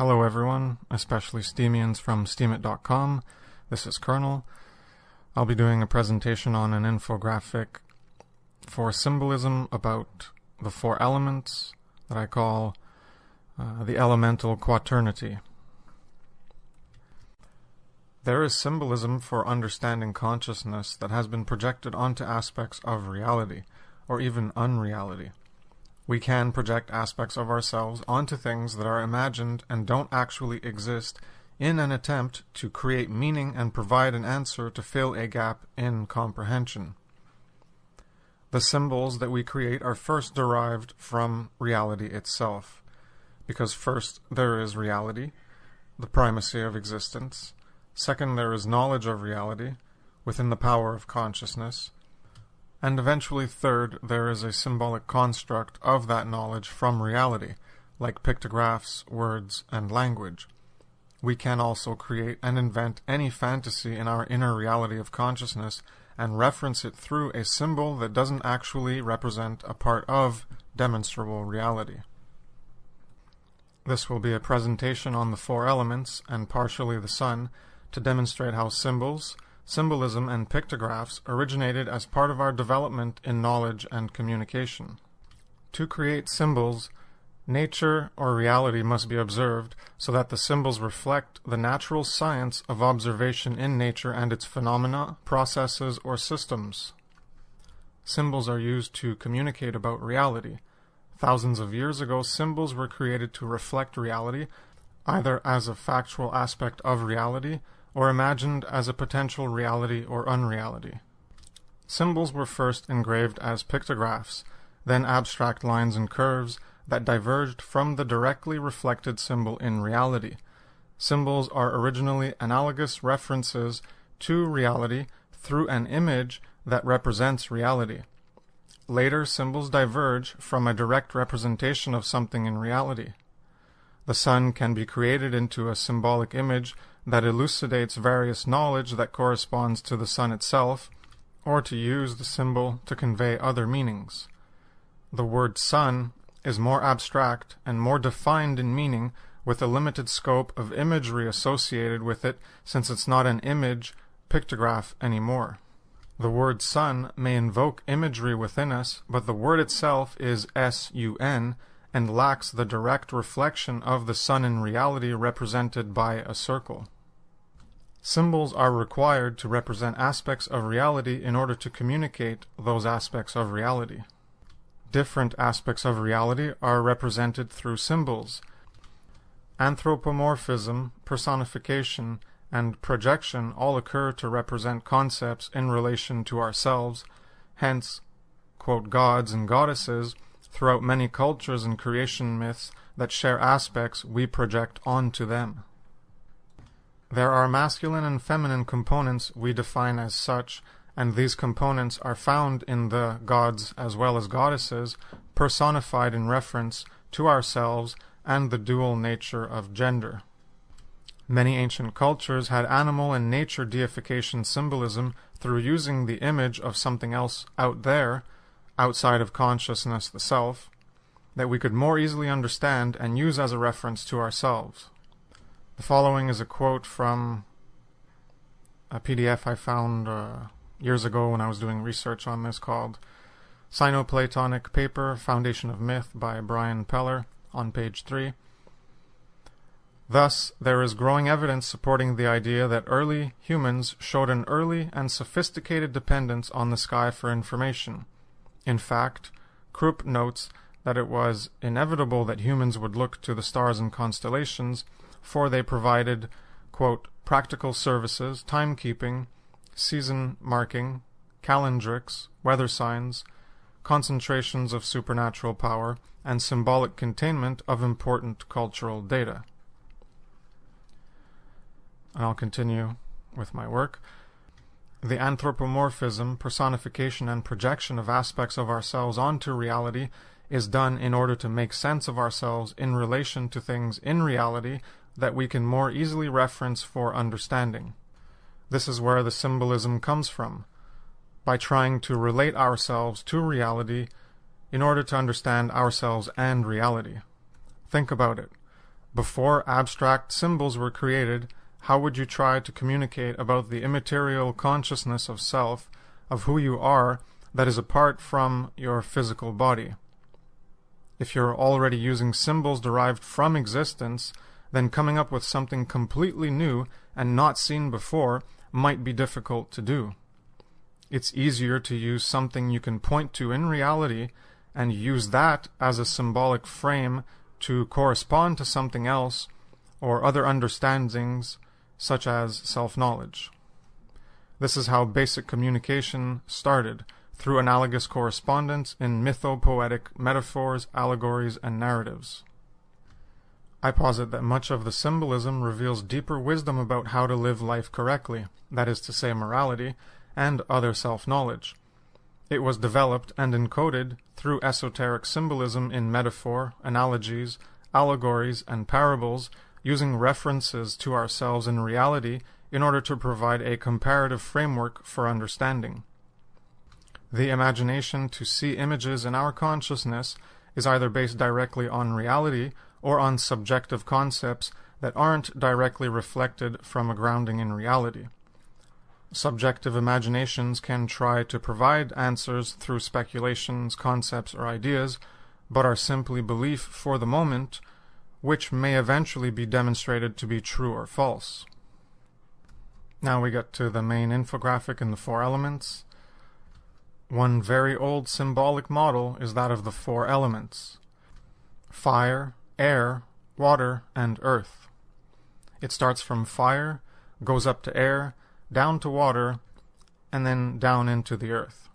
Hello everyone, especially Steamians from steamit.com. This is Colonel. I'll be doing a presentation on an infographic for symbolism about the four elements that I call the elemental quaternity. There is symbolism for understanding consciousness that has been projected onto aspects of reality, or even unreality. We can project aspects of ourselves onto things that are imagined and don't actually exist in an attempt to create meaning and provide an answer to fill a gap in comprehension. The symbols that we create are first derived from reality itself, because first there is reality, the primacy of existence. Second, there is knowledge of reality within the power of consciousness. And eventually, third, there is a symbolic construct of that knowledge from reality, like pictographs, words, and language. We can also create and invent any fantasy in our inner reality of consciousness and reference it through a symbol that doesn't actually represent a part of demonstrable reality. This will be a presentation on the four elements, and partially the sun, to demonstrate how symbolism and pictographs originated as part of our development in knowledge and communication. To create symbols, nature or reality must be observed so that the symbols reflect the natural science of observation in nature and its phenomena, processes, or systems. Symbols are used to communicate about reality. Thousands of years ago, symbols were created to reflect reality, either as a factual aspect of reality or imagined as a potential reality or unreality. Symbols were first engraved as pictographs, then abstract lines and curves that diverged from the directly reflected symbol in reality. Symbols are originally analogous references to reality through an image that represents reality. Later, symbols diverge from a direct representation of something in reality. The sun can be created into a symbolic image that elucidates various knowledge that corresponds to the sun itself, or to use the symbol to convey other meanings. The word sun is more abstract and more defined in meaning, with a limited scope of imagery associated with it, since it's not an image pictograph anymore. The word sun may invoke imagery within us, but the word itself is sun, and lacks the direct reflection of the sun in reality represented by a circle. Symbols are required to represent aspects of reality in order to communicate those aspects of reality. Different aspects of reality are represented through symbols. Anthropomorphism, personification, and projection all occur to represent concepts in relation to ourselves, hence, quote, gods and goddesses throughout many cultures and creation myths that share aspects we project onto them. There are masculine and feminine components we define as such, and these components are found in the gods as well as goddesses, personified in reference to ourselves and the dual nature of gender. Many ancient cultures had animal and nature deification symbolism through using the image of something else out there, outside of consciousness, the self, that we could more easily understand and use as a reference to ourselves. The following is a quote from a PDF I found years ago when I was doing research on this, called Sino-Platonic Paper, Foundation of Myth by Brian Peller, on page 3. Thus, there is growing evidence supporting the idea that early humans showed an early and sophisticated dependence on the sky for information. In fact, Krupp notes that it was inevitable that humans would look to the stars and constellations, for they provided, quote, practical services, timekeeping, season marking, calendrics, weather signs, concentrations of supernatural power, and symbolic containment of important cultural data. And I'll continue with my work. The anthropomorphism, personification, and projection of aspects of ourselves onto reality is done in order to make sense of ourselves in relation to things in reality that we can more easily reference for understanding. This is where the symbolism comes from, by trying to relate ourselves to reality in order to understand ourselves and reality. Think about it. Before abstract symbols were created, how would you try to communicate about the immaterial consciousness of self, of who you are, that is apart from your physical body? If you're already using symbols derived from existence, then coming up with something completely new and not seen before might be difficult to do. It's easier to use something you can point to in reality and use that as a symbolic frame to correspond to something else or other understandings such as self-knowledge. This is how basic communication started, through analogous correspondence in mythopoetic metaphors, allegories, and narratives. I posit that much of the symbolism reveals deeper wisdom about how to live life correctly, that is to say morality, and other self-knowledge. It was developed and encoded through esoteric symbolism in metaphor, analogies, allegories, and parables, using references to ourselves in reality in order to provide a comparative framework for understanding. The imagination to see images in our consciousness is either based directly on reality or on subjective concepts that aren't directly reflected from a grounding in reality. Subjective imaginations can try to provide answers through speculations, concepts, or ideas, but are simply belief for the moment, which may eventually be demonstrated to be true or false. Now we get to the main infographic in the four elements. One very old symbolic model is that of the four elements: fire, air, water, and earth. It starts from fire, goes up to air, down to water, and then down into the earth.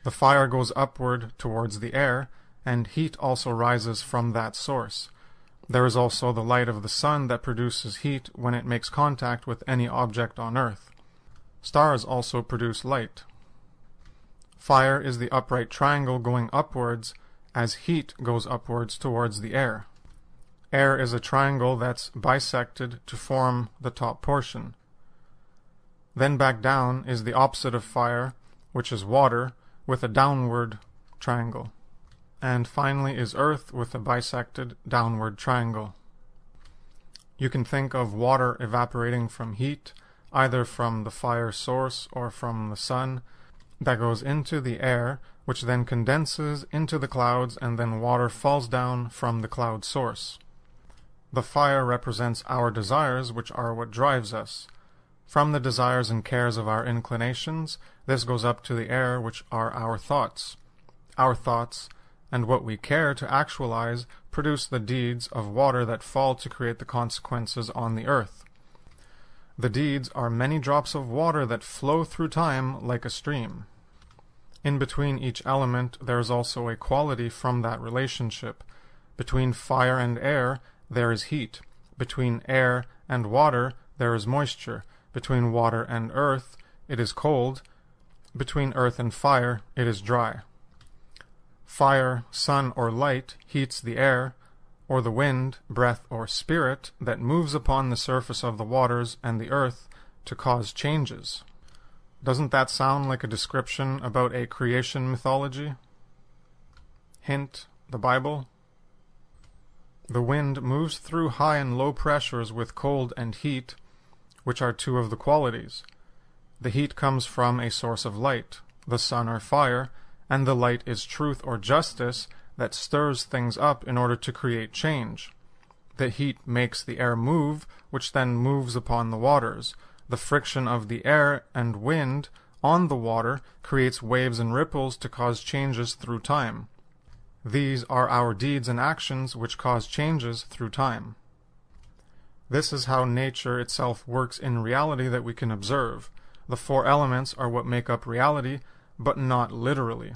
The fire goes upward towards the air, and heat also rises from that source. There is also the light of the sun that produces heat when it makes contact with any object on earth. Stars also produce light. Fire is the upright triangle going upwards as heat goes upwards towards the air. Air is a triangle that's bisected to form the top portion. Then back down is the opposite of fire, which is water, with a downward triangle. And finally is earth with a bisected downward triangle. You can think of water evaporating from heat, either from the fire source or from the sun, that goes into the air, which then condenses into the clouds, and then water falls down from the cloud source. The fire represents our desires, which are what drives us. From the desires and cares of our inclinations, this goes up to the air, which are our thoughts. Our thoughts, and what we care to actualize, produce the deeds of water that fall to create the consequences on the earth. The deeds are many drops of water that flow through time like a stream. In between each element there is also a quality from that relationship. Between fire and air there is heat. Between air and water there is moisture. Between water and earth it is cold. Between earth and fire it is dry. Fire, sun, or light heats the air, or the wind, breath, or spirit that moves upon the surface of the waters and the earth to cause changes. Doesn't that sound like a description about a creation mythology? Hint, the Bible. The wind moves through high and low pressures with cold and heat, which are two of the qualities. The heat comes from a source of light, the sun or fire, and the light is truth or justice that stirs things up in order to create change. The heat makes the air move, which then moves upon the waters. The friction of the air and wind on the water creates waves and ripples to cause changes through time. These are our deeds and actions which cause changes through time. This is how nature itself works in reality that we can observe. The four elements are what make up reality, but not literally.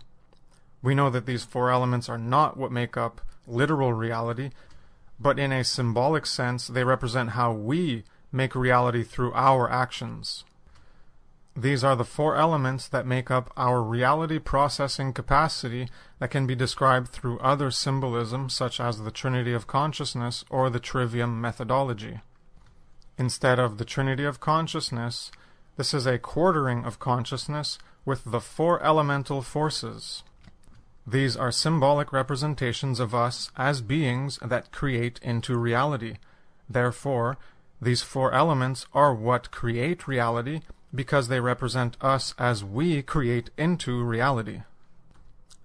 We know that these four elements are not what make up literal reality, but in a symbolic sense they represent how we make reality through our actions. These are the four elements that make up our reality processing capacity that can be described through other symbolism such as the Trinity of Consciousness or the Trivium methodology. Instead of the Trinity of Consciousness, this is a quartering of consciousness with the four elemental forces. These are symbolic representations of us as beings that create into reality. Therefore, these four elements are what create reality because they represent us as we create into reality.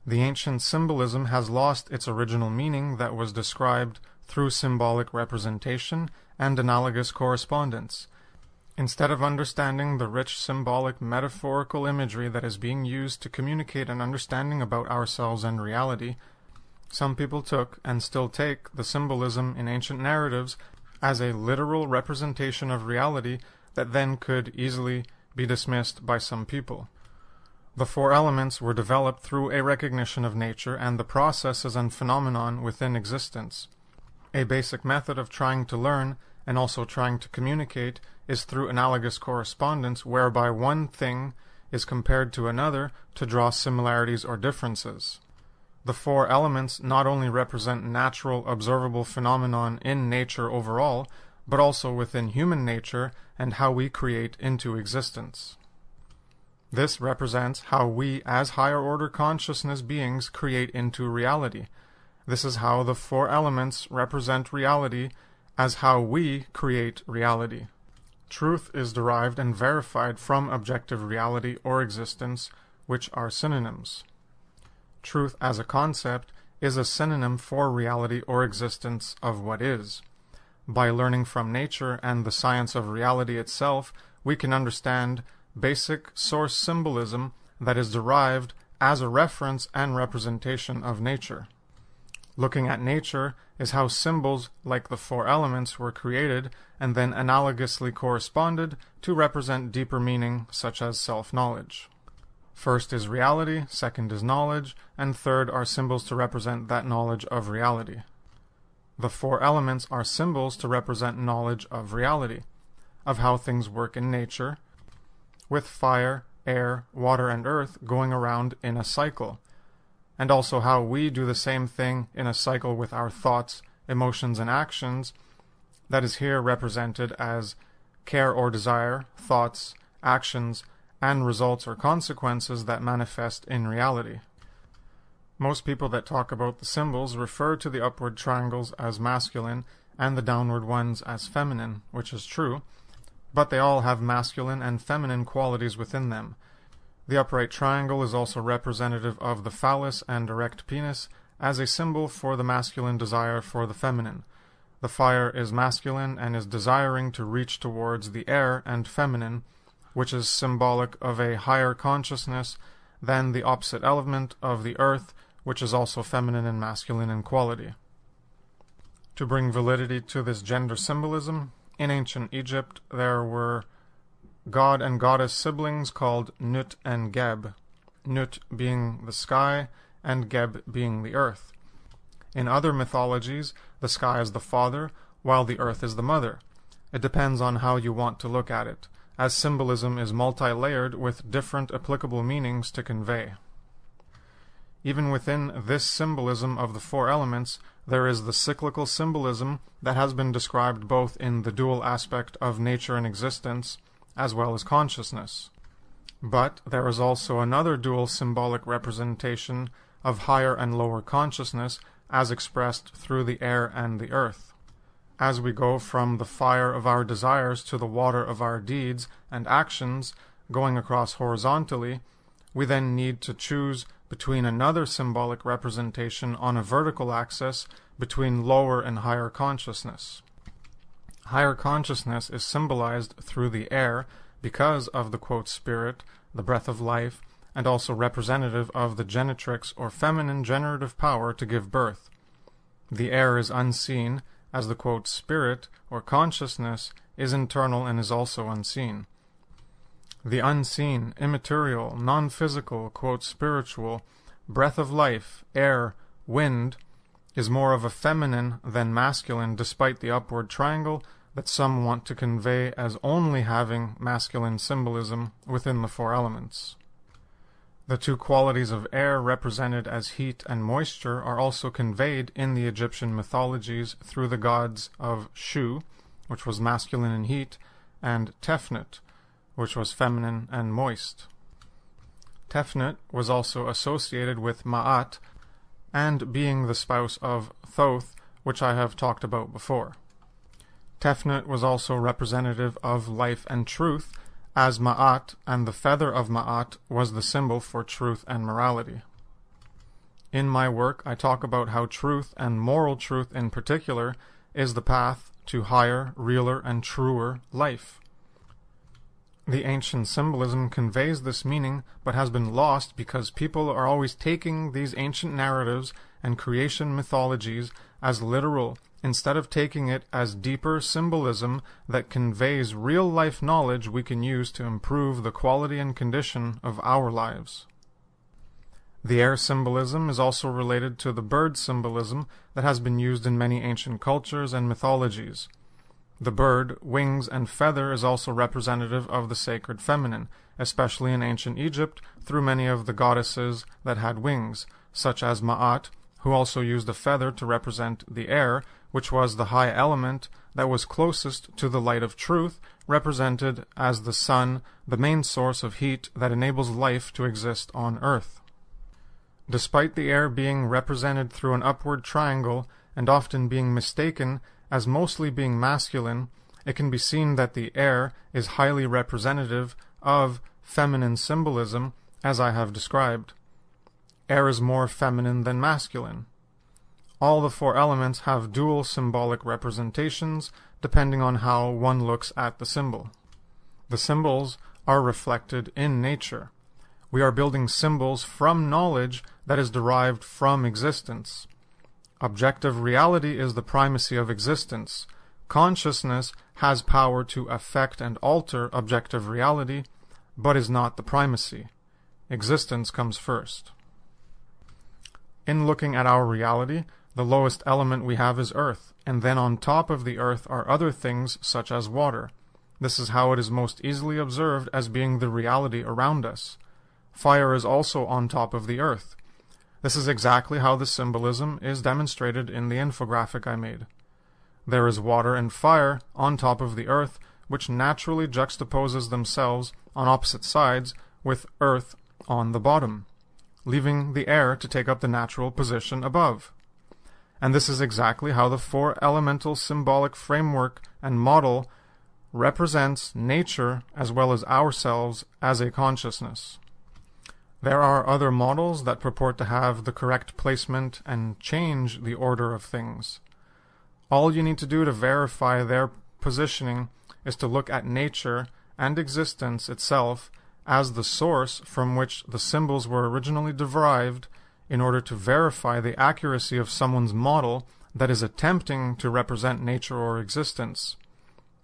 The ancient symbolism has lost its original meaning that was described through symbolic representation and analogous correspondence. Instead of understanding the rich symbolic metaphorical imagery that is being used to communicate an understanding about ourselves and reality, some people took and still take the symbolism in ancient narratives as a literal representation of reality that then could easily be dismissed by some people. The four elements were developed through a recognition of nature and the processes and phenomenon within existence. A basic method of trying to learn and also trying to communicate is through analogous correspondence, whereby one thing is compared to another to draw similarities or differences. The four elements not only represent natural observable phenomenon in nature overall, but also within human nature and how we create into existence. This represents how we as higher order consciousness beings create into reality. This is how the four elements represent reality as how we create reality. Truth is derived and verified from objective reality or existence, which are synonyms. Truth as a concept is a synonym for reality or existence of what is. By learning from nature and the science of reality itself, we can understand basic source symbolism that is derived as a reference and representation of nature. Looking at nature is how symbols like the four elements were created and then analogously corresponded to represent deeper meaning such as self-knowledge. First is reality, second is knowledge, and third are symbols to represent that knowledge of reality. The four elements are symbols to represent knowledge of reality, of how things work in nature, with fire, air, water, and earth going around in a cycle, and also how we do the same thing in a cycle with our thoughts, emotions, and actions, that is here represented as care or desire, thoughts, actions, and results or consequences that manifest in reality. Most people that talk about the symbols refer to the upward triangles as masculine and the downward ones as feminine, which is true, but they all have masculine and feminine qualities within them. The upright triangle is also representative of the phallus and erect penis as a symbol for the masculine desire for the feminine. The fire is masculine and is desiring to reach towards the air and feminine, which is symbolic of a higher consciousness than the opposite element of the earth, which is also feminine and masculine in quality. To bring validity to this gender symbolism, in ancient Egypt there were god and goddess siblings called Nut and Geb, Nut being the sky and Geb being the earth. In other mythologies, the sky is the father, while the earth is the mother. It depends on how you want to look at it, as symbolism is multi-layered with different applicable meanings to convey. Even within this symbolism of the four elements, there is the cyclical symbolism that has been described both in the dual aspect of nature and existence, as well as consciousness. But there is also another dual symbolic representation of higher and lower consciousness as expressed through the air and the earth. As we go from the fire of our desires to the water of our deeds and actions, going across horizontally, we then need to choose between another symbolic representation on a vertical axis between lower and higher consciousness. Higher consciousness is symbolized through the air because of the quote spirit, the breath of life, and also representative of the genitrix or feminine generative power to give birth. The air is unseen, as the quote spirit or consciousness is internal and is also unseen. The unseen, immaterial, non-physical, quote spiritual, breath of life, air, wind, is more of a feminine than masculine despite the upward triangle that some want to convey as only having masculine symbolism within the four elements. The two qualities of air represented as heat and moisture are also conveyed in the Egyptian mythologies through the gods of Shu, which was masculine and heat, and Tefnut, which was feminine and moist. Tefnut was also associated with Ma'at, and being the spouse of Thoth, which I have talked about before. Tefnut was also representative of life and truth, as Ma'at and the feather of Ma'at was the symbol for truth and morality. In my work, I talk about how truth, and moral truth in particular, is the path to higher, realer, and truer life. The ancient symbolism conveys this meaning, but has been lost because people are always taking these ancient narratives and creation mythologies as literal, instead of taking it as deeper symbolism that conveys real-life knowledge we can use to improve the quality and condition of our lives. The air symbolism is also related to the bird symbolism that has been used in many ancient cultures and mythologies. The bird, wings, and feather is also representative of the sacred feminine, especially in ancient Egypt through many of the goddesses that had wings, such as Ma'at, who also used a feather to represent the air, which was the high element that was closest to the light of truth, represented as the sun, the main source of heat that enables life to exist on Earth. Despite the air being represented through an upward triangle and often being mistaken as mostly being masculine, it can be seen that the air is highly representative of feminine symbolism, as I have described. Air is more feminine than masculine. All the four elements have dual symbolic representations, depending on how one looks at the symbol. The symbols are reflected in nature. We are building symbols from knowledge that is derived from existence. Objective reality is the primacy of existence. Consciousness has power to affect and alter objective reality, but is not the primacy. Existence comes first. In looking at our reality, the lowest element we have is earth, and then on top of the earth are other things such as water. This is how it is most easily observed as being the reality around us. Fire is also on top of the earth. This is exactly how the symbolism is demonstrated in the infographic I made. There is water and fire on top of the earth, which naturally juxtaposes themselves on opposite sides with earth on the bottom, leaving the air to take up the natural position above. And this is exactly how the four elemental symbolic framework and model represents nature as well as ourselves as a consciousness. There are other models that purport to have the correct placement and change the order of things. All you need to do to verify their positioning is to look at nature and existence itself as the source from which the symbols were originally derived in order to verify the accuracy of someone's model that is attempting to represent nature or existence.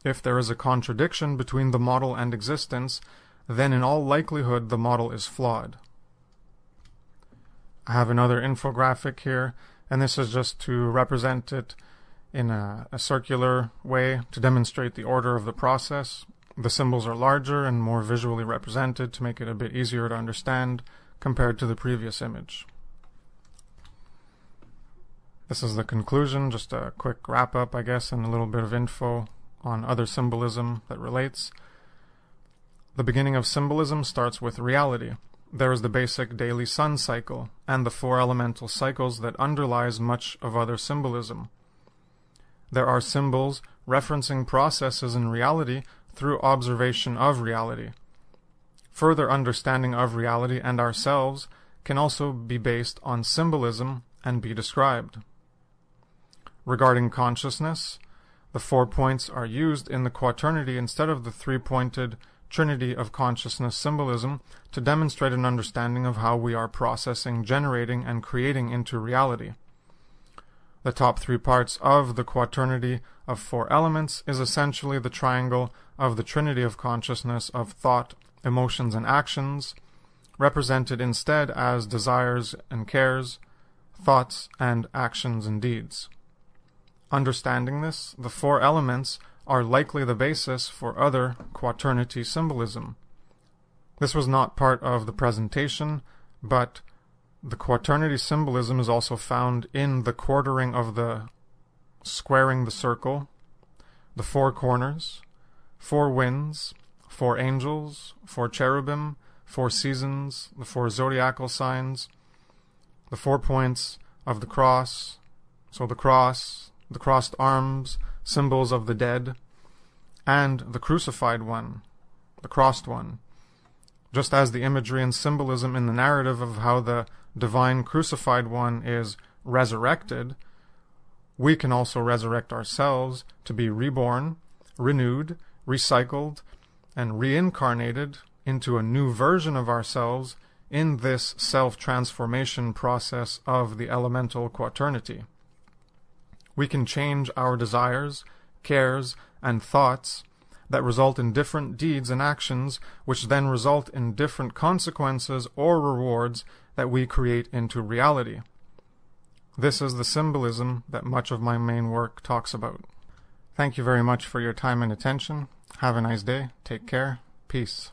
If there is a contradiction between the model and existence, then in all likelihood the model is flawed. I have another infographic here, and this is just to represent it in a circular way to demonstrate the order of the process. The symbols are larger and more visually represented to make it a bit easier to understand compared to the previous image. This is the conclusion, just a quick wrap-up, I guess, and a little bit of info on other symbolism that relates. The beginning of symbolism starts with reality. There is the basic daily sun cycle, and the four elemental cycles that underlies much of other symbolism. There are symbols referencing processes in reality through observation of reality. Further understanding of reality and ourselves can also be based on symbolism and be described. Regarding consciousness, the 4 points are used in the Quaternity instead of the 3-pointed Trinity of consciousness symbolism to demonstrate an understanding of how we are processing, generating, and creating into reality. The top 3 parts of the Quaternity of 4 elements is essentially the triangle of the Trinity of consciousness of thought, emotions, and actions, represented instead as desires and cares, thoughts, and actions and deeds. Understanding this, the 4 elements are likely the basis for other Quaternity symbolism. This was not part of the presentation, but the Quaternity symbolism is also found in the quartering of the squaring the circle, the 4 corners, 4 winds, 4 angels, 4 cherubim, 4 seasons, the 4 zodiacal signs, the 4 points of the cross, so the cross, the crossed arms, symbols of the dead, and the crucified one, the crossed one. Just as the imagery and symbolism in the narrative of how the divine crucified one is resurrected, we can also resurrect ourselves to be reborn, renewed, recycled, and reincarnated into a new version of ourselves in this self-transformation process of the elemental quaternity. We can change our desires, cares, and thoughts that result in different deeds and actions, which then result in different consequences or rewards that we create into reality. This is the symbolism that much of my main work talks about. Thank you very much for your time and attention. Have a nice day. Take care. Peace.